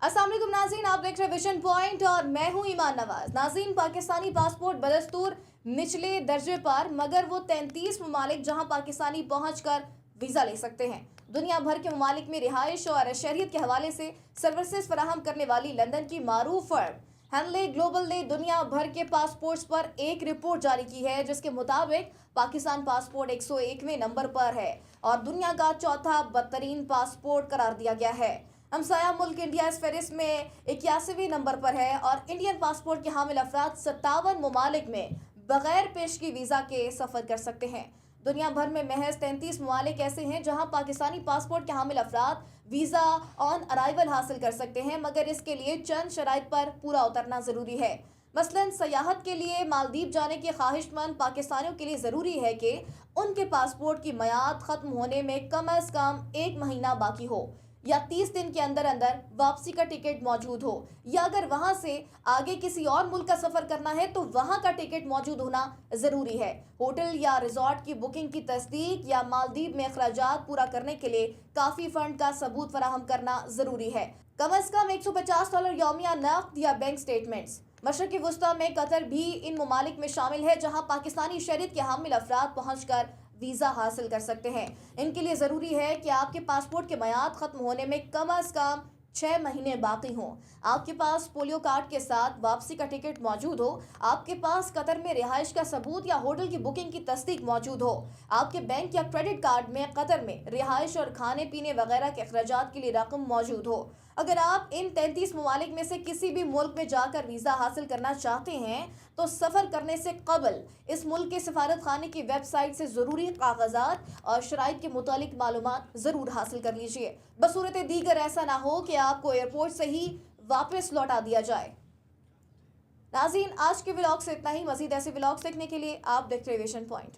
अस्सलाम वालेकुम नाज़रीन, आप देख रहे हैं विजन पॉइंट और मैं हूं ईमान नवाज। नाज़रीन, पाकिस्तानी पासपोर्ट बदस्तूर निचले दर्जे पर, मगर वो 33 ममालिक जहां पाकिस्तानी पहुंचकर वीज़ा ले सकते हैं। दुनिया भर के ममालिक में रिहाइश और शहरियत के हवाले से सर्विसेज फराहम करने वाली लंदन की मारूफ फर्म हेनले ग्लोबल ने दुनिया भर के पासपोर्ट्स पर एक रिपोर्ट जारी की है, जिसके मुताबिक पाकिस्तान पासपोर्ट 101वें नंबर पर है और दुनिया का चौथा बदतरीन पासपोर्ट करार दिया गया है। हमसाया मुल्क इंडिया इस फहरिस्त में 81वें नंबर पर है और इंडियन पासपोर्ट के हामिल अफराद 57 ममालिक में बगैर पेशगी वीज़ा के सफ़र कर सकते हैं। दुनिया भर में महज 33 ममालिक ऐसे हैं जहां पाकिस्तानी पासपोर्ट के हामिल अफराद वीज़ा ऑन अराइवल हासिल कर सकते हैं, मगर इसके लिए चंद शराइत पर पूरा उतरना ज़रूरी है। मसलन सयाहत के लिए मालदीव जाने के ख्वाहिशमंद पाकिस्तानियों के लिए ज़रूरी है कि उनके पासपोर्ट की मियाद ख़त्म होने में कम अज़ कम 1 महीना बाकी हो या 30 दिन के अंदर अंदर वापसी का टिकट मौजूद हो, या अगर वहां से आगे किसी और मुल्क का सफ़र करना है तो वहां का टिकट मौजूद होना ज़रूरी है। होटल या रिजॉर्ट की बुकिंग की तस्दीक या मालदीव में अखराजात पूरा करने के लिए काफ़ी फंड का सबूत फराहम करना ज़रूरी है। कम अज़ कम $150 यौमिया नक़द या बैंक स्टेटमेंट्स। मशरक़ी वुस्ता में कतर भी इन ममालिक में शामिल है जहाँ पाकिस्तानी शहरियत के हामिल अफराद पहुँच कर वीज़ा हासिल कर सकते हैं। इनके लिए ज़रूरी है कि आपके पासपोर्ट के मियाद ख़त्म होने में कम अज़ कम 6 महीने बाकी हों, आपके पास पोलियो कार्ड के साथ वापसी का टिकट मौजूद हो, आपके पास कतर में रिहाइश का सबूत या होटल की बुकिंग की तस्दीक मौजूद हो, आपके बैंक या क्रेडिट कार्ड में कतर में रिहाइश और खाने पीने वगैरह के अखराजात के लिए रकम मौजूद हो। अगर आप इन 33 ममालिक में से किसी भी मुल्क में जाकर वीज़ा हासिल करना चाहते हैं तो सफ़र करने से कबल इस मुल्क के सफारत खाने की वेबसाइट से ज़रूरी कागजात और शराइत के मुतालिक मालूमात ज़रूर हासिल कर लीजिए। बसूरत दीगर ऐसा ना हो कि आपको एयरपोर्ट से ही वापस लौटा दिया जाए। नाज़रीन, आज के व्लॉग से इतना ही। मज़ीद ऐसे व्लॉग्स देखने के लिए आप देखते रहिए विजन पॉइंट।